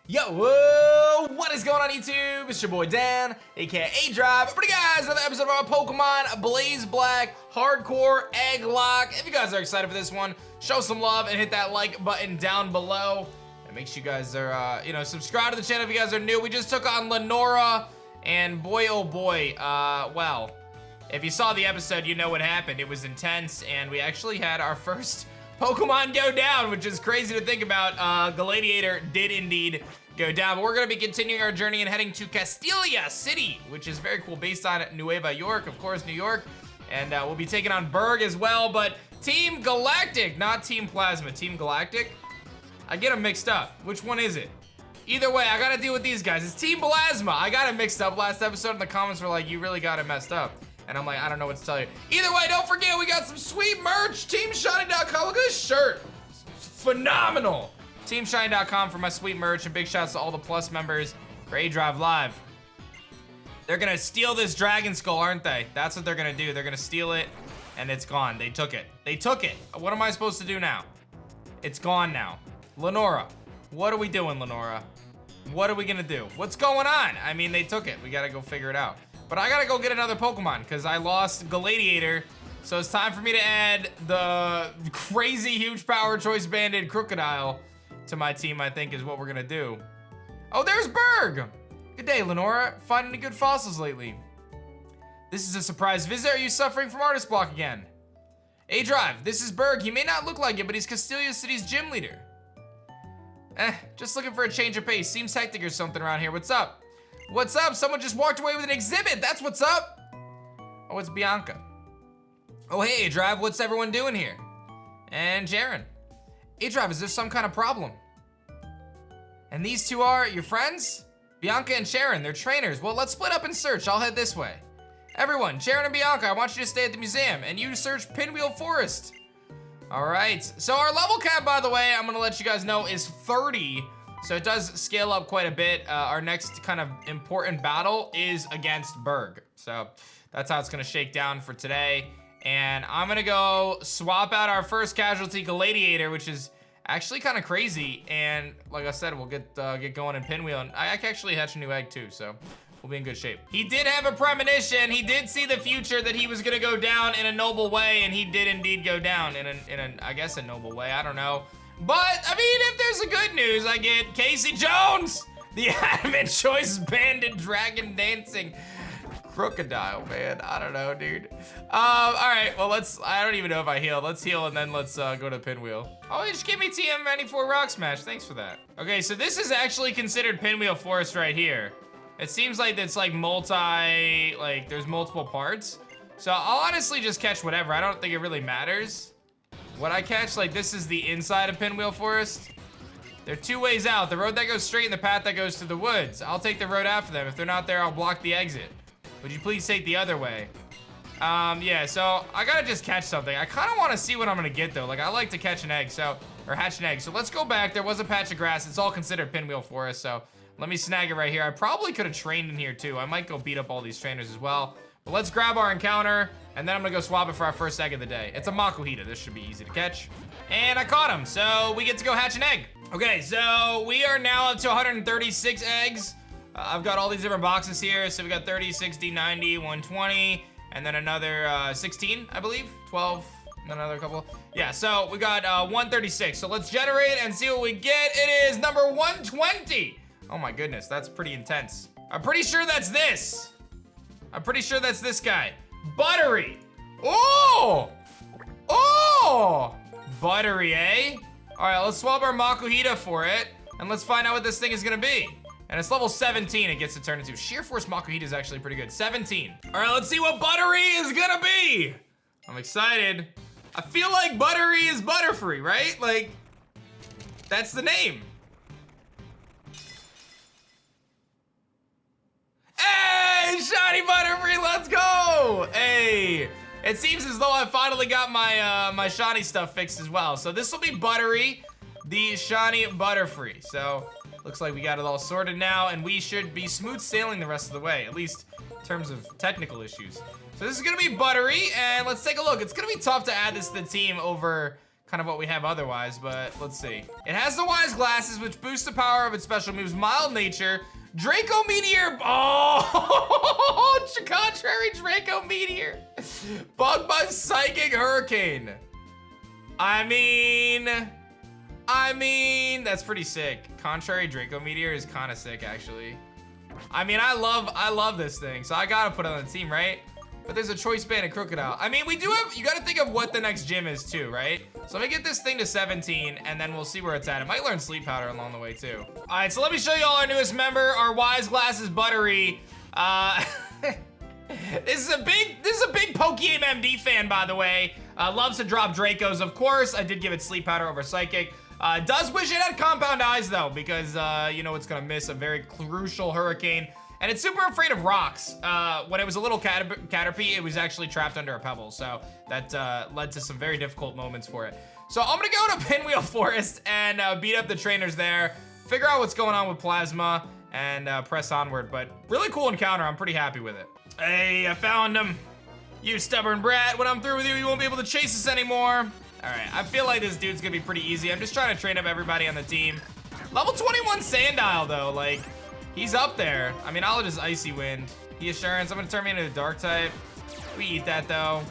Yo, whoa, what is going on YouTube? It's your boy Dan, aka aDrive. But guys, another episode of our Pokemon Blaze Black Hardcore EggLocke. If you guys are excited for this one, show some love and hit that like button down below. And make sure you guys are, subscribe to the channel if you guys are new. We just took on Lenora, and boy, oh boy, well, if you saw the episode, you know what happened. It was intense, and we actually had our first Pokemon go down, which is crazy to think about. Gladiator did indeed go down, but we're gonna be continuing our journey and heading to Castelia City, which is very cool, based on Nueva York, of course, New York. And we'll be taking on Burgh as well, but Team Galactic, not Team Plasma, Team Galactic. I get them mixed up. Which one is it? Either way, I gotta deal with these guys. It's Team Plasma. I got it mixed up last episode, and the comments were like, you really got it messed up. And I'm like, I don't know what to tell you. Either way, don't forget, we got some sweet merch. TeamShiny.com, look at this shirt. It's phenomenal. TeamShiny.com for my sweet merch, and big shouts to all the Plus members for aDrive Live. They're gonna steal this Dragon Skull, aren't they? That's what they're gonna do. They're gonna steal it, and it's gone. They took it. They took it. What am I supposed to do now? It's gone now. Lenora, what are we doing, Lenora? What are we gonna do? What's going on? I mean, they took it. We gotta go figure it out. But I gotta go get another Pokemon because I lost Gladiator. So it's time for me to add the crazy huge power choice banded Crocodile to my team, I think is what we're gonna do. Oh, there's Burgh! Good day, Lenora. Finding any good fossils lately? This is a surprise visit. Are you suffering from artist block again? aDrive, this is Burgh. He may not look like it, but he's Castelia City's gym leader. Just looking for a change of pace. Seems hectic or something around here. What's up? What's up? Someone just walked away with an exhibit. That's what's up. Oh, it's Bianca. Oh, hey, aDrive. What's everyone doing here? And Jaren. aDrive, is there some kind of problem? And these two are your friends? Bianca and Sharon, they're trainers. Well, let's split up and search. I'll head this way. Everyone, Sharon and Bianca, I want you to stay at the museum, and you search Pinwheel Forest. All right. So our level cap, by the way, I'm gonna let you guys know, is 30. So it does scale up quite a bit. Our next kind of important battle is against Burgh. So that's how it's gonna shake down for today. And I'm gonna go swap out our first casualty, Gladiator, which is actually kind of crazy. And like I said, we'll get going in Pinwheel. And I can actually hatch a new egg too, so we'll be in good shape. He did have a premonition. He did see the future that he was gonna go down in a noble way, and he did indeed go down in a I guess a noble way. I don't know. But, I mean, if there's a good news, I get Casey Jones, the adamant choice banded dragon dancing crocodile, man. I don't know, dude. All right, well, I don't even know if I heal. Let's heal, and then let's go to Pinwheel. Oh, he just gave me TM94 Rock Smash. Thanks for that. Okay, so this is actually considered Pinwheel Forest right here. It seems like it's like there's multiple parts. So I'll honestly just catch whatever. I don't think it really matters what I catch. Like, this is the inside of Pinwheel Forest. There are two ways out. The road that goes straight and the path that goes to the woods. I'll take the road after them. If they're not there, I'll block the exit. Would you please take the other way? Yeah, so I gotta just catch something. I kind of want to see what I'm gonna get, though. Like, I like to catch an egg, or hatch an egg. So let's go back. There was a patch of grass. It's all considered Pinwheel Forest, so let me snag it right here. I probably could have trained in here, too. I might go beat up all these trainers as well. But let's grab our encounter, and then I'm gonna go swap it for our first egg of the day. It's a Makuhita. This should be easy to catch. And I caught him, so we get to go hatch an egg. Okay, so we are now up to 136 eggs. I've got all these different boxes here. So we got 30, 60, 90, 120, and then another 16, I believe. 12, and then another couple. Yeah, so we got 136. So let's generate and see what we get. It is number 120. Oh my goodness, that's pretty intense. I'm pretty sure that's this. I'm pretty sure that's this guy. Buttery. Oh! Oh! Buttery, eh? All right, let's swap our Makuhita for it, and let's find out what this thing is gonna be. And it's level 17 it gets to turn into. Sheer Force Makuhita is actually pretty good. 17. All right, let's see what Buttery is gonna be. I'm excited. I feel like Buttery is BUTTERFREE, right? Like, that's the name. Hey, shiny BUTTERFREE, let's go! Hey, it seems as though I finally got my my shiny stuff fixed as well. So this will be Buttery, the shiny BUTTERFREE. So looks like we got it all sorted now, and we should be smooth sailing the rest of the way, at least in terms of technical issues. So this is gonna be Buttery, and let's take a look. It's gonna be tough to add this to the team over kind of what we have otherwise, but let's see. It has the Wise Glasses, which boosts the power of its special moves, Mild Nature, Draco Meteor, oh, contrary Draco Meteor, Bug Buzz Psychic Hurricane. I mean, that's pretty sick. Contrary Draco Meteor is kind of sick, actually. I mean, I love this thing, so I gotta put it on the team, right? But there's a Choice Band and Crocodile. I mean, we do have, you gotta think of what the next gym is too, right? So let me get this thing to 17 and then we'll see where it's at. It might learn Sleep Powder along the way too. All right, so let me show you all our newest member, our Wise Glasses BUTTERFREE. This is a big Poke MMD fan, by the way. Loves to drop Dracos, of course. I did give it Sleep Powder over Psychic. Does wish it had Compound Eyes though, because you know it's gonna miss a very crucial Hurricane. And it's super afraid of rocks. When it was a little Caterpie, it was actually trapped under a pebble. So that led to some very difficult moments for it. So I'm gonna go to Pinwheel Forest and beat up the trainers there, figure out what's going on with Plasma, and press onward. But really cool encounter, I'm pretty happy with it. Hey, I found him. You stubborn brat, when I'm through with you, you won't be able to chase us anymore. All right, I feel like this dude's gonna be pretty easy. I'm just trying to train up everybody on the team. Level 21 Sandile though, like, he's up there. I mean, I'll just Icy Wind. The Assurance, I'm gonna turn me into a Dark type. We eat that though.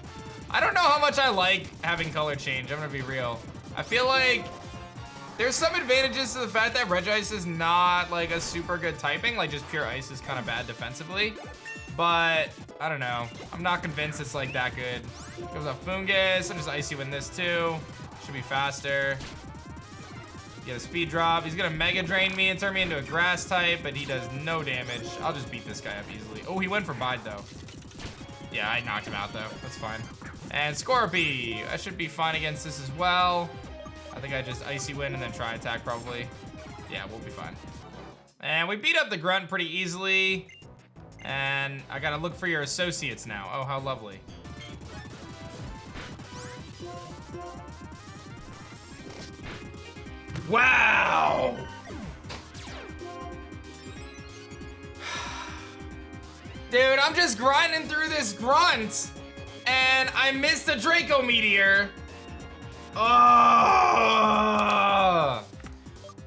I don't know how much I like having color change, I'm gonna be real. I feel like there's some advantages to the fact that Regice is not like a super good typing, like just pure ice is kind of bad defensively. But I don't know, I'm not convinced it's like that good. Goes up Fungus, I'm just Icy Wind this too. Should be faster. Get a speed drop. He's gonna Mega Drain me and turn me into a grass type, but he does no damage. I'll just beat this guy up easily. Oh, he went for Bide though. Yeah, I knocked him out though, that's fine. And Scorpy, I should be fine against this as well. I think I just Icy Wind and then try attack probably. Yeah, we'll be fine. And we beat up the Grunt pretty easily. And I gotta look for your associates now. Oh, how lovely. Wow! Dude, I'm just grinding through this Grunt, and I missed a Draco Meteor. Oh!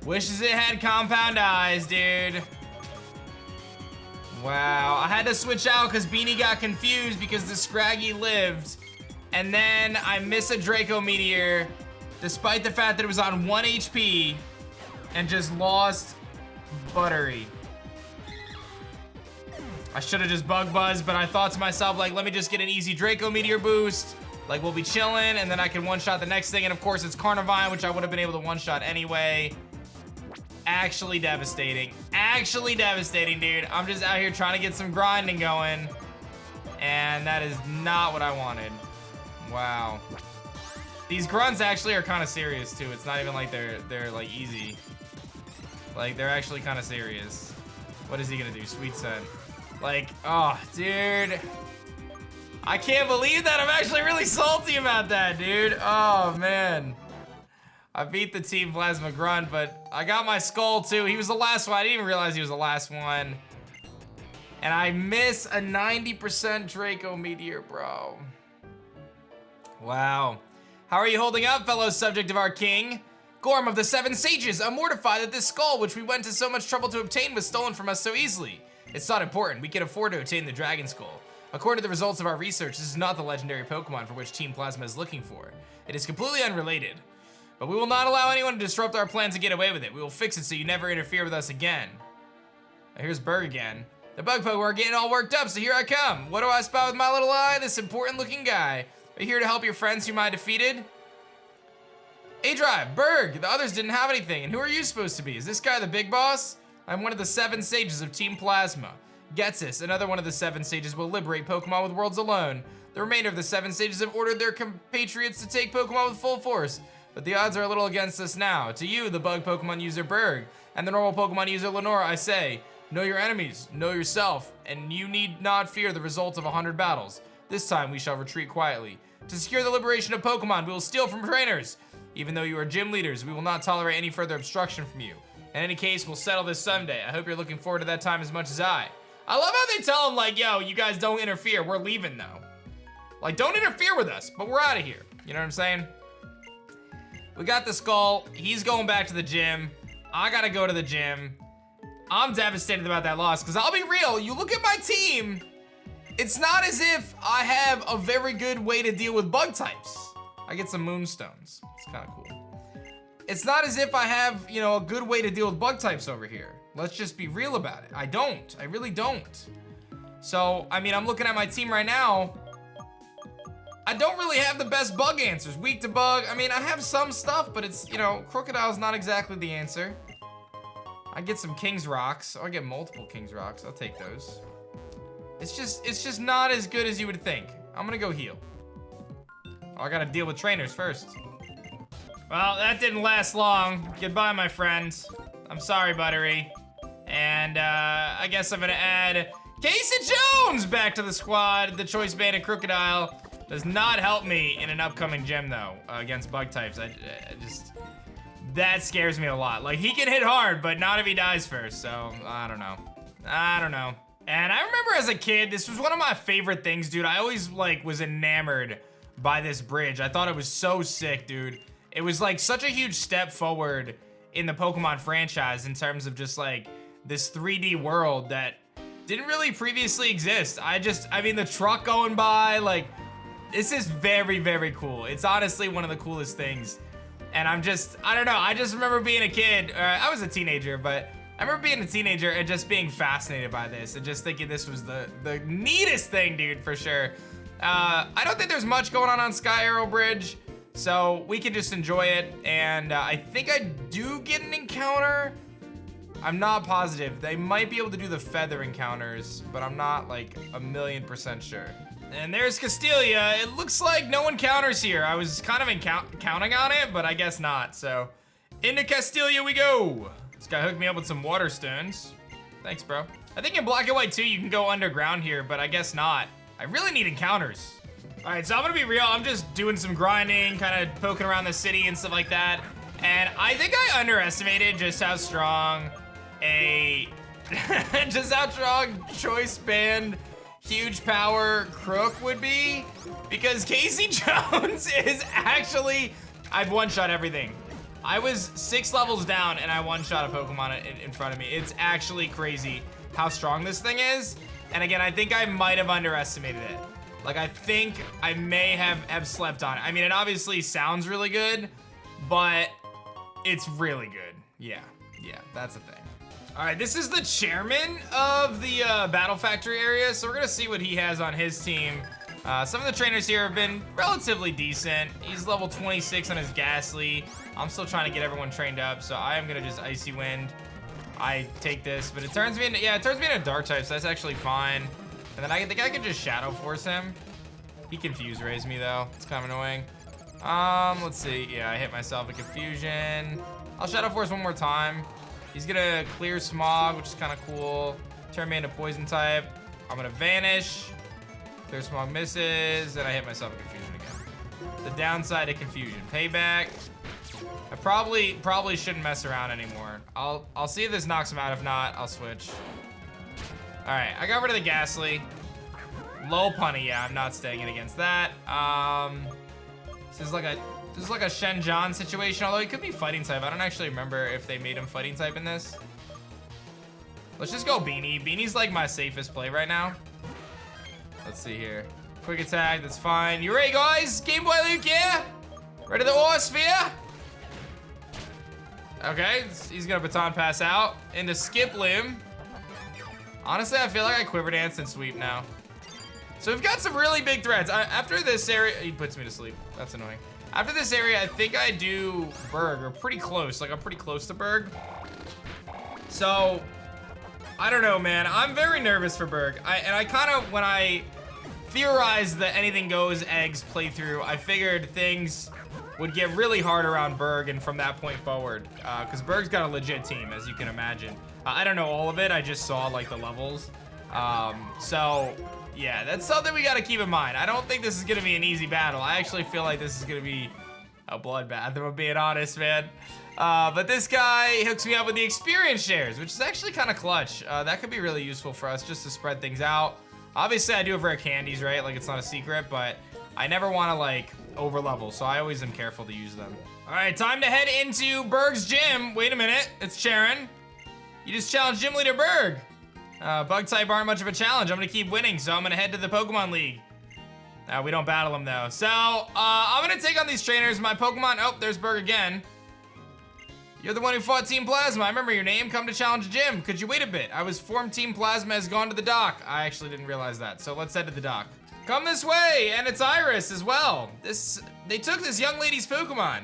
Wishes it had Compound Eyes, dude. Wow, I had to switch out because Beanie got confused because the Scraggy lived. And then I miss a Draco Meteor, despite the fact that it was on 1 HP, and just lost BUTTERFREE. I should have just Bug Buzzed, but I thought to myself, like, let me just get an easy Draco Meteor boost. Like, we'll be chilling, and then I can one-shot the next thing. And of course, it's Carnivine, which I would have been able to one-shot anyway. Actually devastating. Actually devastating, dude. I'm just out here trying to get some grinding going. And that is not what I wanted. Wow. These Grunts actually are kind of serious, too. It's not even like they're like, easy. Like, they're actually kind of serious. What is he gonna do? Sweet Scent. Like, oh, dude. I can't believe that. I'm actually really salty about that, dude. Oh, man. I beat the Team Plasma Grunt, but I got my Skull too. He was the last one. I didn't even realize he was the last one. And I miss a 90% Draco Meteor, bro. Wow. How are you holding up, fellow subject of our king? Gorm of the Seven Sages, I'm mortified that this skull, which we went to so much trouble to obtain, was stolen from us so easily. It's not important. We can afford to obtain the Dragon Skull. According to the results of our research, this is not the legendary Pokemon for which Team Plasma is looking for. It is completely unrelated. But we will not allow anyone to disrupt our plans and get away with it. We will fix it so you never interfere with us again. Here's Burgh again. The bug Pokemon are getting all worked up, so here I come. What do I spot with my little eye? This important looking guy. Are you here to help your friends whom I defeated? aDrive, Burgh, the others didn't have anything. And who are you supposed to be? Is this guy the big boss? I'm one of the 7 sages of Team Plasma. Getsis, another one of the 7 sages, will liberate Pokemon with Worlds alone. The remainder of the 7 sages have ordered their compatriots to take Pokemon with full force. But the odds are a little against us now. To you, the bug Pokemon user Burgh, and the normal Pokemon user Lenora, I say, know your enemies, know yourself, and you need not fear the results of 100 battles. This time, we shall retreat quietly. To secure the liberation of Pokemon, we will steal from trainers. Even though you are gym leaders, we will not tolerate any further obstruction from you. In any case, we'll settle this someday. I hope you're looking forward to that time as much as I. I love how they tell them, like, yo, you guys don't interfere. We're leaving, though. Like, don't interfere with us, but we're out of here. You know what I'm saying? We got the skull. He's going back to the gym. I gotta go to the gym. I'm devastated about that loss, because I'll be real, you look at my team, it's not as if I have a very good way to deal with bug types. I get some moonstones. It's kind of cool. It's not as if I have, you know, a good way to deal with bug types over here. Let's just be real about it. I don't. I really don't. So, I mean, I'm looking at my team right now. I don't really have the best bug answers. Weak to bug. I mean, I have some stuff, but it's, you know, Crocodile's not exactly the answer. I get some King's Rocks. Oh, I get multiple King's Rocks. I'll take those. It's just not as good as you would think. I'm gonna go heal. Oh, I gotta deal with trainers first. Well, that didn't last long. Goodbye, my friend. I'm sorry, Buttery. And I guess I'm gonna add Casey Jones back to the squad. The Choice Bandit Crocodile does not help me in an upcoming gym, though, against bug types. I just... That scares me a lot. Like, he can hit hard, but not if he dies first, so I don't know. I don't know. And I remember as a kid, this was one of my favorite things, dude. I always, like, was enamored by this bridge. I thought it was so sick, dude. It was, like, such a huge step forward in the Pokemon franchise in terms of just, like, this 3D world that didn't really previously exist. I mean, the truck going by, like, this is very, very cool. It's honestly one of the coolest things. And I don't know, I just remember being a kid, I was a teenager, but I remember being a teenager and just being fascinated by this and just thinking this was the neatest thing, dude, for sure. I don't think there's much going on Sky Arrow Bridge, so we can just enjoy it. And I think I do get an encounter. I'm not positive. They might be able to do the feather encounters, but I'm not like 1,000,000% sure. And there's Castelia. It looks like no encounters here. I was kind of counting on it, but I guess not. So, into Castelia we go. This guy hooked me up with some water stones. Thanks, bro. I think in Black and White 2 you can go underground here, but I guess not. I really need encounters. All right, so I'm gonna be real. I'm just doing some grinding, kind of poking around the city and stuff like that. And I think I underestimated just how strong Choice Band Huge Power Crook would be, because Casey Jones is actually, I've one-shot everything. I was 6 levels down and I one-shot a Pokemon in front of me. It's actually crazy how strong this thing is. And again, I think I might have underestimated it. Like, I think I may have slept on it. I mean, it obviously sounds really good, but it's really good. Yeah, that's the thing. All right, this is the chairman of the Battle Factory area, so we're gonna see what he has on his team. Some of the trainers here have been relatively decent. He's level 26 on his Ghastly. I'm still trying to get everyone trained up, so I am gonna just Icy Wind. I take this, but it turns me into, it turns me into Dark type, so that's actually fine. And then I think I can just Shadow Force him. He Confuse Rays me though, it's kind of annoying. Let's see, yeah, I hit myself with Confusion. I'll Shadow Force one more time. He's gonna clear Smog, which is kind of cool. Turn me into Poison type. I'm gonna Vanish. Clear Smog misses, and I hit myself with Confusion again. The downside of Confusion. Payback. I probably shouldn't mess around anymore. I'll see if this knocks him out. If not, I'll switch. All right, I got rid of the Ghastly. Low Punny, yeah, I'm not staying in against that. This is like a Shenjan situation, although he could be fighting type. I don't actually remember if they made him fighting type in this. Let's just go Beanie. Beanie's like my safest play right now. Let's see here. Quick attack, that's fine. You ready, guys? Game Boy Luke, yeah? Ready to Sphere? Okay, he's gonna Baton Pass out into Skip Limb. Honestly, I feel like I Quiver Dance and Sweep now. So we've got some really big threats. After this area, he puts me to sleep. That's annoying. After this area, I think I do Burgh, or pretty close. Like, I'm pretty close to Burgh. So, I don't know, man. I'm very nervous for Burgh. And I kind of, when I theorized the Anything Goes Eggs playthrough, I figured things would get really hard around Burgh and from that point forward. Because Burgh's got a legit team, as you can imagine. I don't know all of it. I just saw, like, the levels. So, yeah, that's something we gotta keep in mind. I don't think this is gonna be an easy battle. I actually feel like this is gonna be a bloodbath, if I'm being honest, man. But this guy hooks me up with the experience shares, which is actually kind of clutch. That could be really useful for us just to spread things out. Obviously, I do have rare candies, right? Like, it's not a secret, but I never want to, like, over level, so I always am careful to use them. All right, time to head into Burgh's gym. Wait a minute, it's Sharon. You just challenged Gym Leader Burgh. Bug type aren't much of a challenge. I'm gonna keep winning, so I'm gonna head to the Pokemon League. We don't battle them though. So, I'm gonna take on these trainers. My Pokemon, oh, there's Burgh again. You're the one who fought Team Plasma. I remember your name. Come to challenge Gym. Could you wait a bit? I was formed Team Plasma has gone to the dock. I actually didn't realize that, so let's head to the dock. Come this way, and it's Iris as well. They took this young lady's Pokemon.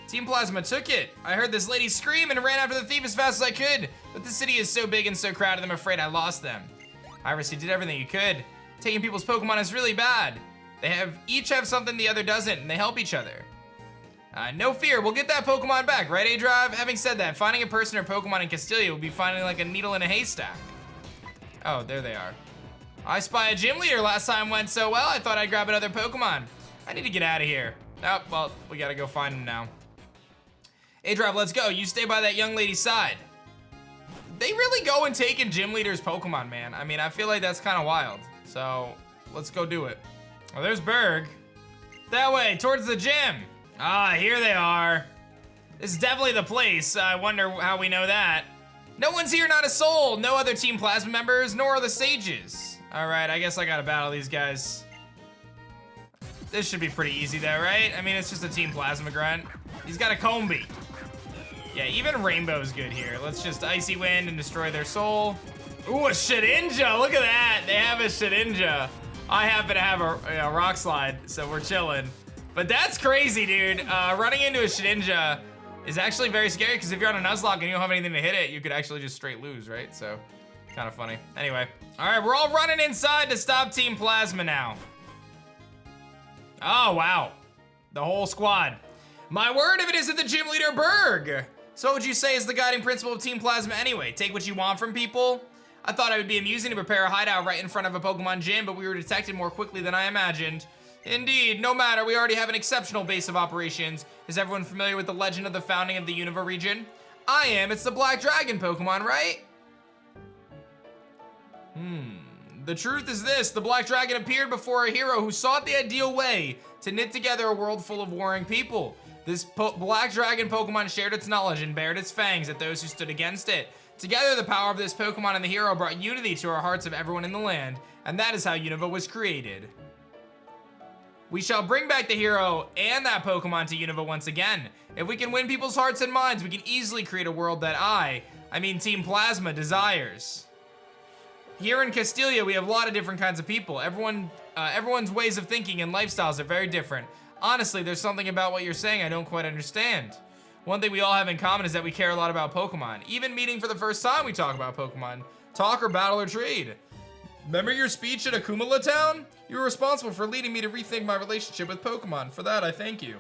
Team Plasma took it. I heard this lady scream and ran after the thief as fast as I could, but the city is so big and so crowded, I'm afraid I lost them. Iris, you did everything you could. Taking people's Pokemon is really bad. They each have something the other doesn't, and they help each other. No fear, we'll get that Pokemon back, right, aDrive? Having said that, finding a person or Pokemon in Castelia would be finding like a needle in a haystack. Oh, there they are. I spy a gym leader. Last time went so well, I thought I'd grab another Pokemon. I need to get out of here. Oh, well, we gotta go find him now. aDrive, let's go. You stay by that young lady's side. They really go and take in gym leader's Pokemon, man. I mean, I feel like that's kind of wild. So, let's go do it. Oh, there's Burgh. That way, towards the gym. Ah, here they are. This is definitely the place. I wonder how we know that. No one's here, not a soul. No other Team Plasma members, nor are the sages. All right, I guess I gotta battle these guys. This should be pretty easy though, right? I mean, it's just a Team Plasma grunt. He's got a Combi. Yeah, even Rainbow's good here. Let's just Icy Wind and destroy their soul. Ooh, a Shedinja, look at that. They have a Shedinja. I happen to have a Rock Slide, so we're chilling. But that's crazy, dude. Running into a Shedinja is actually very scary because if you're on a Nuzlocke and you don't have anything to hit it, you could actually just straight lose, right? So, kind of funny. Anyway, all right, we're all running inside to stop Team Plasma now. Oh, wow. The whole squad. My word if it isn't the gym leader, Burgh. So what would you say is the guiding principle of Team Plasma anyway? Take what you want from people? I thought it would be amusing to prepare a hideout right in front of a Pokemon gym, but we were detected more quickly than I imagined. Indeed, no matter, we already have an exceptional base of operations. Is everyone familiar with the legend of the founding of the Unova Region? I am, it's the Black Dragon Pokemon, right? The truth is this, the Black Dragon appeared before a hero who sought the ideal way to knit together a world full of warring people. This Black Dragon Pokemon shared its knowledge and bared its fangs at those who stood against it. Together, the power of this Pokemon and the hero brought unity to our hearts of everyone in the land, and that is how Unova was created. We shall bring back the hero and that Pokemon to Unova once again. If we can win people's hearts and minds, we can easily create a world that I mean Team Plasma, desires. Here in Castelia, we have a lot of different kinds of people. Everyone's ways of thinking and lifestyles are very different. Honestly, there's something about what you're saying I don't quite understand. One thing we all have in common is that we care a lot about Pokemon. Even meeting for the first time, we talk about Pokemon. Talk or battle or trade. Remember your speech at Akumala Town? You were responsible for leading me to rethink my relationship with Pokemon. For that, I thank you.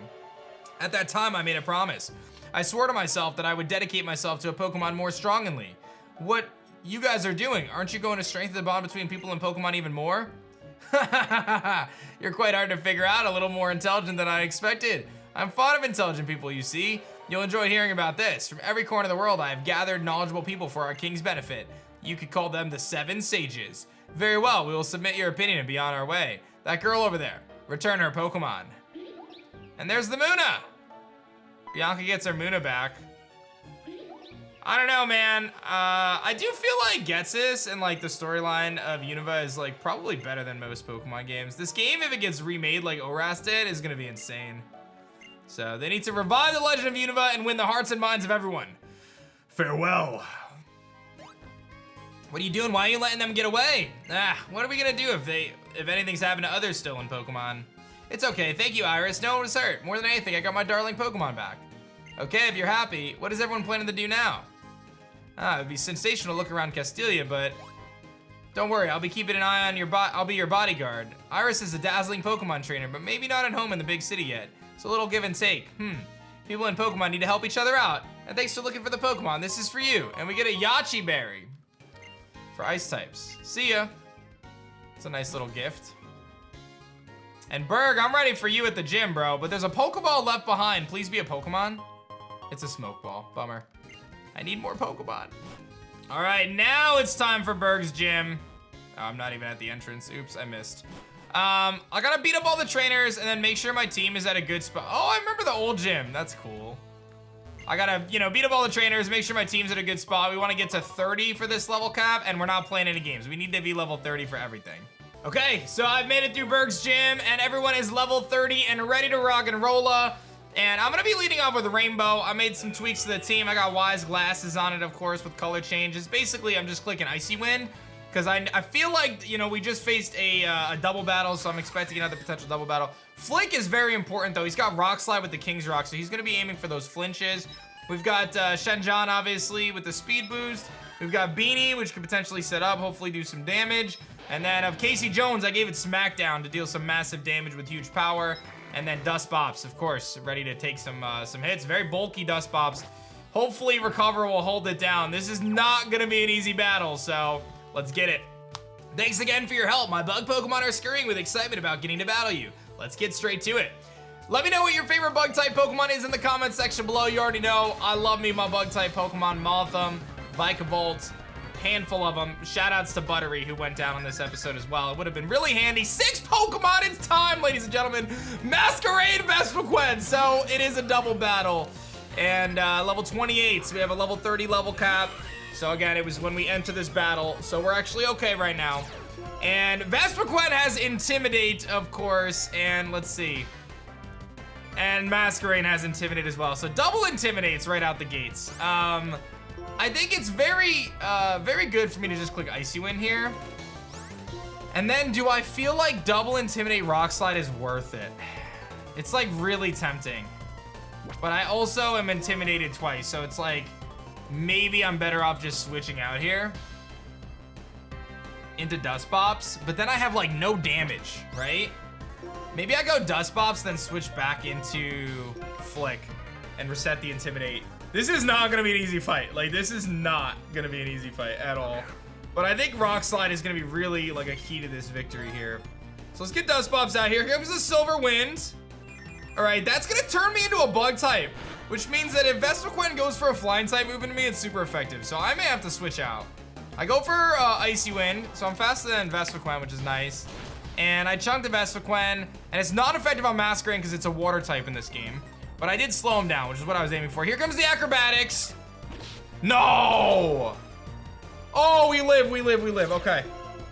At that time, I made a promise. I swore to myself that I would dedicate myself to a Pokemon more strongly. What you guys are doing, aren't you going to strengthen the bond between people and Pokemon even more? You're quite hard to figure out, a little more intelligent than I expected. I'm fond of intelligent people, you see. You'll enjoy hearing about this. From every corner of the world, I have gathered knowledgeable people for our king's benefit. You could call them the 7 Sages. Very well, we will submit your opinion and be on our way. That girl over there, return her Pokemon. And there's the Munna. Bianca gets her Munna back. I don't know, man. I do feel like Getsis and like the storyline of Unova is like probably better than most Pokemon games. This game, if it gets remade like ORAS did, is gonna be insane. So they need to revive the legend of Unova and win the hearts and minds of everyone. Farewell. What are you doing? Why are you letting them get away? What are we gonna do if anything's happened to others stolen Pokemon? It's okay, thank you, Iris. No one was hurt. More than anything, I got my darling Pokemon back. Okay, if you're happy, what is everyone planning to do now? It'd be sensational to look around Castelia, but don't worry, I'll be keeping an eye on I'll be your bodyguard. Iris is a dazzling Pokemon trainer, but maybe not at home in the big city yet. It's a little give and take. People in Pokemon need to help each other out. And thanks for looking for the Pokemon. This is for you. And we get a Yachi Berry for ice types. See ya. It's a nice little gift. And Burgh, I'm ready for you at the gym, bro. But there's a Pokeball left behind. Please be a Pokemon. It's a smoke ball. Bummer. I need more Pokemon. All right, now it's time for Burgh's gym. Oh, I'm not even at the entrance. Oops, I missed. I gotta beat up all the trainers and then make sure my team is at a good spot. Oh, I remember the old gym. That's cool. I gotta, you know, beat up all the trainers, make sure my team's at a good spot. We want to get to 30 for this level cap, and we're not playing any games. We need to be level 30 for everything. Okay, so I've made it through Burgh's gym, and everyone is level 30 and ready to rock and rolla. And I'm gonna be leading off with a rainbow. I made some tweaks to the team. I got Wise glasses on it, of course, with color changes. Basically, I'm just clicking Icy Wind, because I feel like, you know, we just faced a double battle, so I'm expecting another potential double battle. Flick is very important, though. He's got Rock Slide with the King's Rock, so he's going to be aiming for those flinches. We've got Shenjan, obviously, with the speed boost. We've got Beanie, which could potentially set up, hopefully do some damage. And then of Casey Jones, I gave it Smackdown to deal some massive damage with huge power. And then Dust Bops, of course, ready to take some hits. Very bulky Dust Bops. Hopefully Recover will hold it down. This is not going to be an easy battle, so let's get it. Thanks again for your help. My bug Pokemon are scurrying with excitement about getting to battle you. Let's get straight to it. Let me know what your favorite bug type Pokemon is in the comment section below. You already know I love me my bug type Pokemon. Mothim, Vikavolt, handful of them. Shout outs to BUTTERFREE who went down on this episode as well. It would have been really handy. 6 Pokemon, it's time, ladies and gentlemen. Masquerade Vespiquen. So it is a double battle. And level 28, so we have a level 30 level cap. So again, it was when we enter this battle, so we're actually okay right now. And Vespiquen has Intimidate, of course, and let's see. And Masquerade has Intimidate as well, so double Intimidates right out the gates. I think it's very good for me to just click Icy Wind here. And then do I feel like double Intimidate Rock Slide is worth it? It's like really tempting. But I also am intimidated twice, so it's like, maybe I'm better off just switching out here into Dust Bops, but then I have like no damage, right? Maybe I go Dust Bops, then switch back into Flick and reset the Intimidate. This is not gonna be an easy fight. Like, this is not gonna be an easy fight at all. But I think Rock Slide is gonna be really like a key to this victory here. So let's get Dust Bops out here. Here comes the Silver Wind. All right, that's gonna turn me into a bug type, which means that if Vespiquen goes for a flying type move into me, it's super effective. So I may have to switch out. I go for Icy Wind, so I'm faster than Vespiquen, which is nice. And I chunked the Vespiquen, and it's not effective on Masquerade because it's a water type in this game. But I did slow him down, which is what I was aiming for. Here comes the Acrobatics. No! Oh, we live. Okay.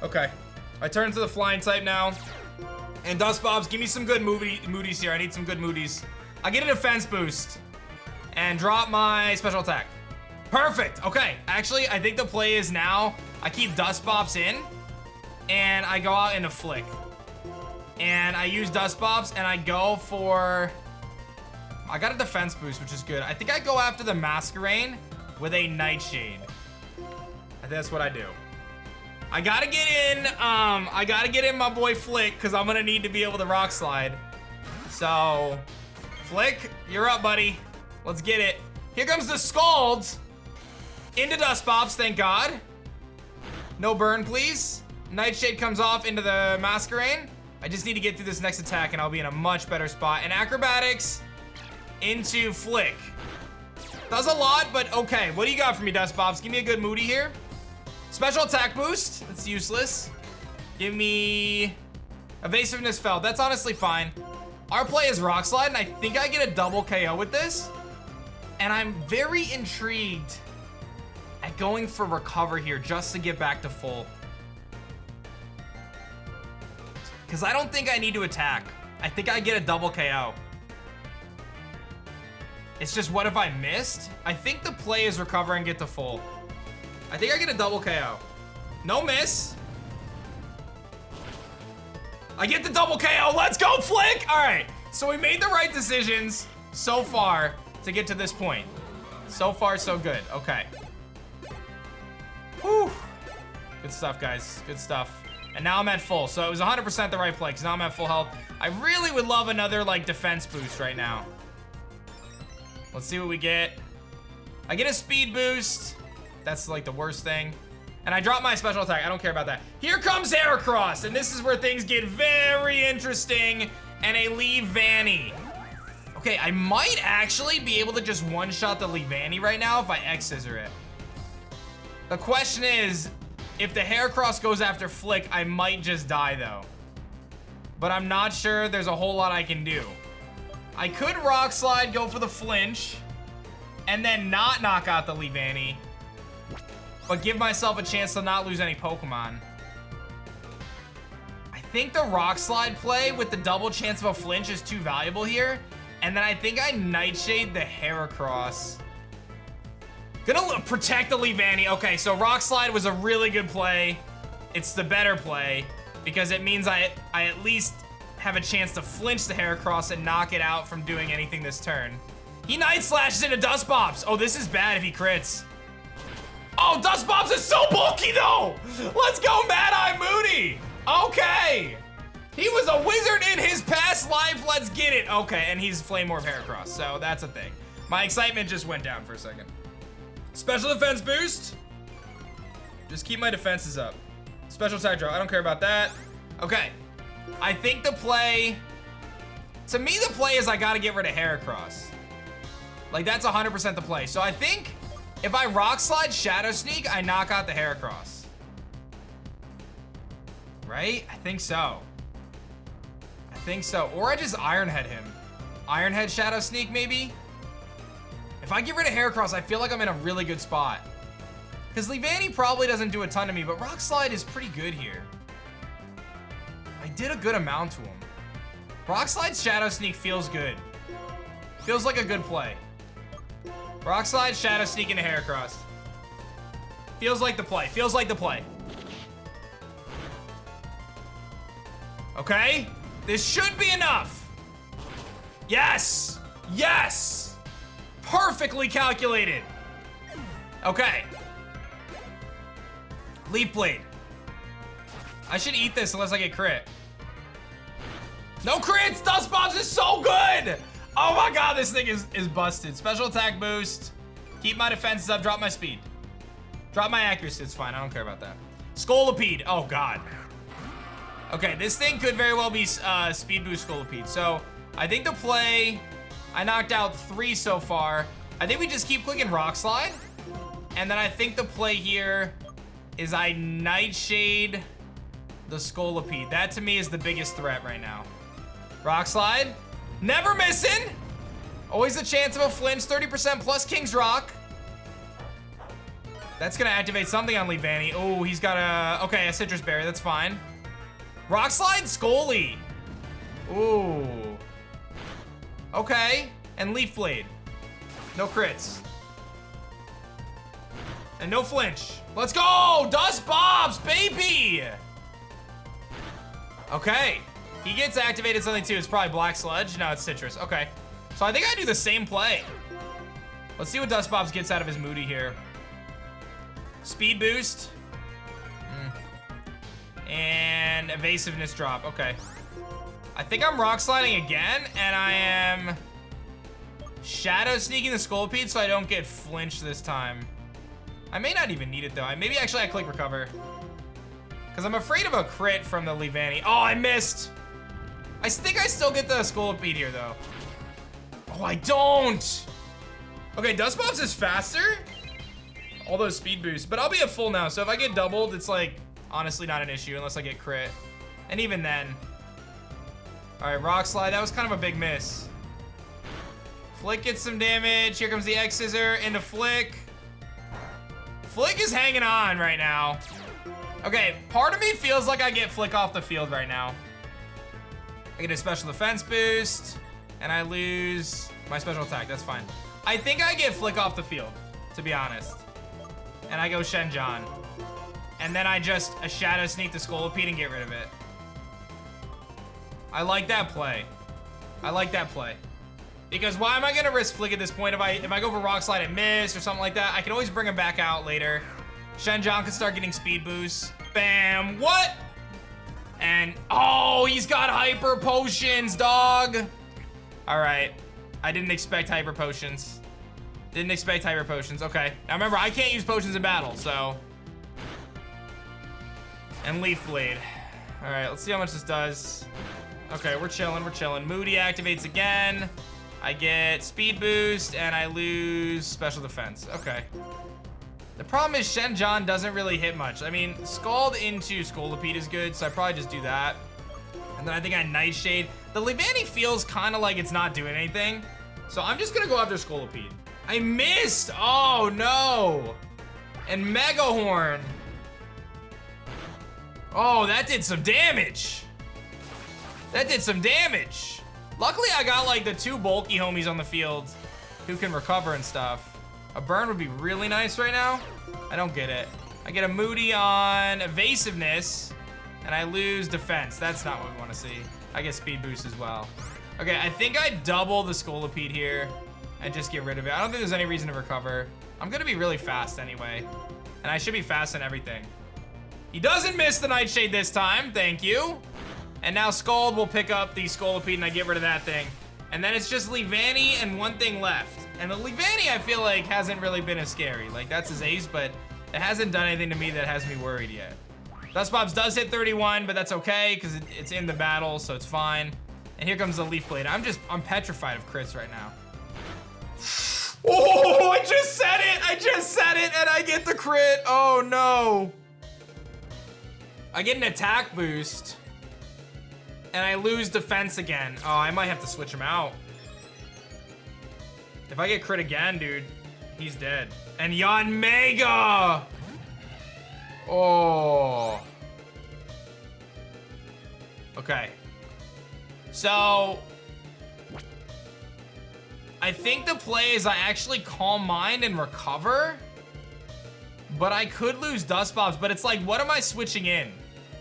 Okay. I turn to the flying type now. And Dust Bops, give me some good moodies here. I need some good moodies. I get a defense boost and drop my special attack. Perfect. Okay. Actually, I think the play is now I keep Dust Bops in and I go out into Flick. And I use Dust Bops and I go for... I got a defense boost, which is good. I think I go after the Masquerade with a Nightshade. I think that's what I do. I gotta get in my boy Flick because I'm gonna need to be able to Rock Slide. So, Flick, you're up, buddy. Let's get it. Here comes the Scald. Into Dust Bops, thank God. No burn, please. Nightshade comes off into the Masquerade. I just need to get through this next attack and I'll be in a much better spot. And Acrobatics into Flick. Does a lot, but okay. What do you got for me, Dust Bops? Give me a good moody here. Special attack boost. That's useless. Give me evasiveness felt. That's honestly fine. Our play is Rock Slide, and I think I get a double KO with this. And I'm very intrigued at going for Recover here just to get back to full. Because I don't think I need to attack. I think I get a double KO. It's just, what if I missed? I think the play is Recover and get to full. I think I get a double KO. No miss. I get the double KO. Let's go, Flick. All right. So we made the right decisions so far to get to this point. So far, so good. Okay. Whew. Good stuff, guys. Good stuff. And now I'm at full. So it was 100% the right play because now I'm at full health. I really would love another, like, defense boost right now. Let's see what we get. I get a speed boost. That's like the worst thing. And I drop my special attack. I don't care about that. Here comes Heracross, and this is where things get very interesting. And a Leavanny. Okay, I might actually be able to just one-shot the Leavanny right now if I X-Scissor it. The question is, if the Heracross goes after Flick, I might just die, though. but I'm not sure there's a whole lot I can do. I could Rock Slide, go for the flinch, and then not knock out the Leavanny, but give myself a chance to not lose any Pokemon. I think the Rock Slide play with the double chance of a flinch is too valuable here, and then I think I Nightshade the Heracross. Gonna protect the Leavanny. Okay, so Rock Slide was a really good play. It's the better play because it means I at least have a chance to flinch the Heracross and knock it out from doing anything this turn. He Night Slashes into Dust Bombs. Oh, this is bad if he crits. Oh, Dust Bombs is so bulky though. Let's go Mad Eye Moody. Okay. He was a wizard in his past life. Let's get it. Okay, and he's Flame Orb Heracross, so that's a thing. My excitement just went down for a second. Special defense boost. Just keep my defenses up. Special attack draw, I don't care about that. Okay, I think the play, to me the play is I gotta get rid of Heracross. Like that's 100% the play. So I think if I Rock Slide Shadow Sneak, I knock out the Heracross. Right? I think so. I think so, or I just Iron Head him. Iron Head Shadow Sneak maybe? If I get rid of Heracross, I feel like I'm in a really good spot. Because Leavanny probably doesn't do a ton to me, but Rock Slide is pretty good here. I did a good amount to him. Rock Slide Shadow Sneak feels good. Feels like a good play. Rock Slide Shadow Sneak into Heracross. Feels like the play. Feels like the play. Okay. This should be enough. Yes. Yes. Perfectly calculated. Okay. Leaf Blade. I should eat this unless I get crit. No crits! Dust Bombs is so good! Oh my god, this thing is busted. Special attack boost. Keep my defenses up, drop my speed. Drop my accuracy, it's fine, I don't care about that. Scolipede, oh god. Okay, this thing could very well be speed boost Scolipede. So, I think the play, I knocked out 3 so far. I think we just keep clicking Rock Slide. And then I think the play here is I Nightshade the Scolipede. That to me is the biggest threat right now. Rock Slide, never missing. Always a chance of a flinch, 30% plus King's Rock. That's gonna activate something on Leavanny. Oh, he's got a Citrus Berry, that's fine. Rock Slide Scoly. Ooh. Okay, and Leaf Blade. No crits. And no flinch. Let's go! Dust Bombs, baby! Okay. He gets activated something too. It's probably Black Sludge. No, it's Citrus. Okay. So I think I do the same play. Let's see what Dust Bombs gets out of his Moody here. Speed boost. And evasiveness drop. Okay. I think I'm Rock Sliding again, and I am Shadow Sneaking the Scolipede so I don't get flinched this time. I may not even need it though. Maybe actually I click recover. Because I'm afraid of a crit from the Leavanny. Oh, I missed. I think I still get the Scolipede here though. Oh, I don't. Okay, Dust Bombs is faster. All those speed boosts, but I'll be at full now. So if I get doubled, it's like honestly not an issue unless I get crit. And even then. All right, Rock Slide, that was kind of a big miss. Flick gets some damage. Here comes the X Scissor into Flick. Flick is hanging on right now. Okay, part of me feels like I get Flick off the field right now. I get a special defense boost, and I lose my special attack, that's fine. I think I get Flick off the field, to be honest. And I go Shenjon. And then I just a Shadow Sneak the Scolipede and get rid of it. I like that play. I like that play. Because why am I gonna risk Flick at this point? If I go for Rock Slide and miss or something like that, I can always bring him back out later. Shenjon can start getting speed boosts. Bam, what? And, oh, he's got Hyper Potions, dog. All right, I didn't expect Hyper Potions. Didn't expect Hyper Potions, okay. Now remember, I can't use potions in battle, so. And Leaf Blade. All right, let's see how much this does. Okay, we're chilling, we're chilling. Moody activates again. I get speed boost and I lose special defense. Okay. The problem is Shenjon doesn't really hit much. I mean, Scald into Scolipede is good, so I probably just do that. And then I think I Nightshade. The Leavanny feels kind of like it's not doing anything. So I'm just gonna go after Scolipede. I missed! Oh no! And Mega Horn. Oh, that did some damage. That did some damage. Luckily, I got like the 2 bulky homies on the field who can recover and stuff. A burn would be really nice right now. I don't get it. I get a Moody on evasiveness and I lose defense. That's not what we want to see. I get speed boost as well. Okay, I think I double the Scolipede here and just get rid of it. I don't think there's any reason to recover. I'm gonna be really fast anyway. And I should be fast on everything. He doesn't miss the Nightshade this time, thank you. And now Scald will pick up the Scolipede and I get rid of that thing. And then it's just Leavanny and one thing left. And the Leavanny I feel like hasn't really been as scary. Like that's his ace, but it hasn't done anything to me that has me worried yet. Dust Bobs does hit 31, but that's okay because it's in the battle, so it's fine. And here comes the Leaf Blade. I'm petrified of crits right now. Oh, I just said it and I get the crit. Oh no. I get an attack boost and I lose defense again. Oh, I might have to switch him out. If I get crit again, dude, he's dead. And Yanmega! Oh. Okay. So, I think the play is I actually Calm Mind and recover, but I could lose Dust Bobs, but it's like, what am I switching in?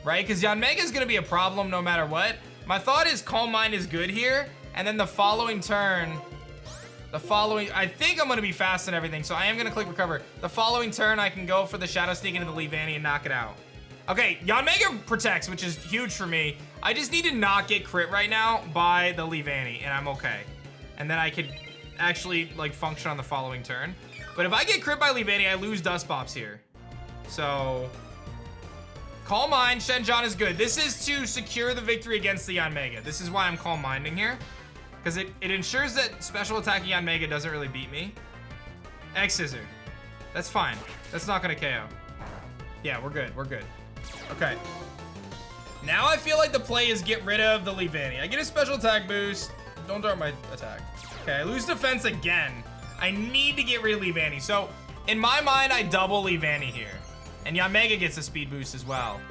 Right? Because Yanmega is going to be a problem no matter what. My thought is Calm Mind is good here, and then the following turn, I think I'm going to be fast and everything, so I am going to click recover. The following turn, I can go for the Shadow Sneak into the Leavanny and knock it out. Okay, Yanmega protects, which is huge for me. I just need to not get crit right now by the Leavanny, and I'm okay. And then I could actually, like, function on the following turn. But if I get crit by Leavanny, I lose Dust Bobs here. So, Calm Mind, Shenjon is good. This is to secure the victory against the Yanmega. This is why I'm Calm Minding here. Because it ensures that special attacking Yanmega doesn't really beat me. X-Scissor. That's fine. That's not gonna KO. Yeah, we're good, we're good. Okay. Now I feel like the play is get rid of the Leavanny. I get a special attack boost. Don't dart my attack. Okay, I lose defense again. I need to get rid of Leavanny. So, in my mind, I double Leavanny here. And Yanmega gets a speed boost as well.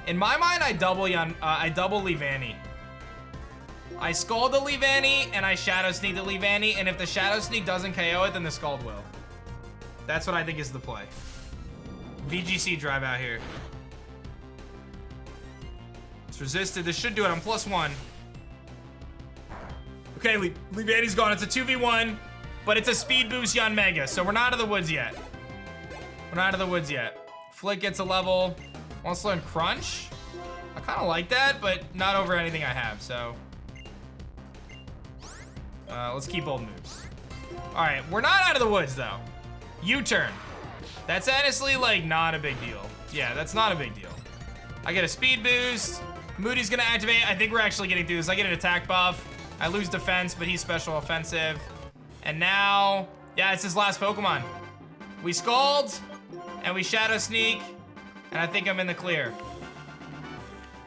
In my mind, I double Leavanny. I Scald the Leavanny, and I Shadow Sneak the Leavanny, and if the Shadow Sneak doesn't KO it, then the Scald will. That's what I think is the play. VGC drive out here. It's resisted. This should do it. I'm +1. Okay, Leavanny's gone. It's a 2v1, but it's a speed boost Yanmega, so we're not out of the woods yet. We're not out of the woods yet. Flick gets a level. Wants to learn Crunch. I kind of like that, but not over anything I have, so. Let's keep old moves. All right, we're not out of the woods, though. U-turn. That's honestly, like, not a big deal. Yeah, that's not a big deal. I get a speed boost. Moody's gonna activate. I think we're actually getting through this. I get an attack buff. I lose defense, but he's special offensive. And now, yeah, it's his last Pokemon. We Scald, and we Shadow Sneak, and I think I'm in the clear.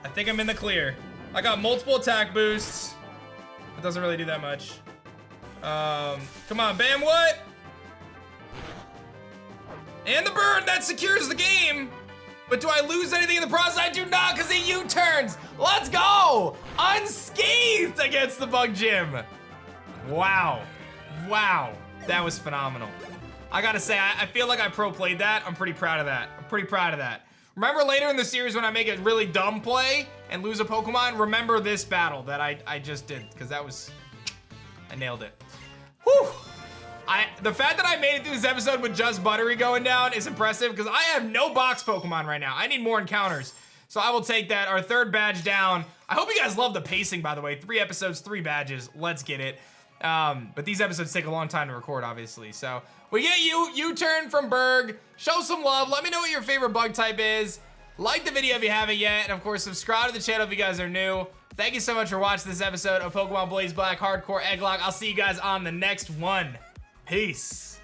I think I'm in the clear. I got multiple attack boosts. It doesn't really do that much. Come on, bam, what? And the burn, that secures the game. But do I lose anything in the process? I do not, because he U-turns. Let's go! Unscathed against the Bug Gym. Wow. Wow. That was phenomenal. I gotta say, I feel like I pro played that. I'm pretty proud of that. I'm pretty proud of that. Remember later in the series when I make a really dumb play and lose a Pokemon? Remember this battle that I just did, because that was, I nailed it. Whew. The fact that I made it through this episode with just Buttery going down is impressive because I have no box Pokemon right now. I need more encounters. So I will take that, our third badge down. I hope you guys love the pacing, by the way. 3 episodes, 3 badges, let's get it. But these episodes take a long time to record, obviously. So we get U-turn from Burgh. Show some love, let me know what your favorite bug type is. Like the video if you haven't yet, and of course subscribe to the channel if you guys are new. Thank you so much for watching this episode of Pokemon Blaze Black Hardcore EggLocke. I'll see you guys on the next one. Peace.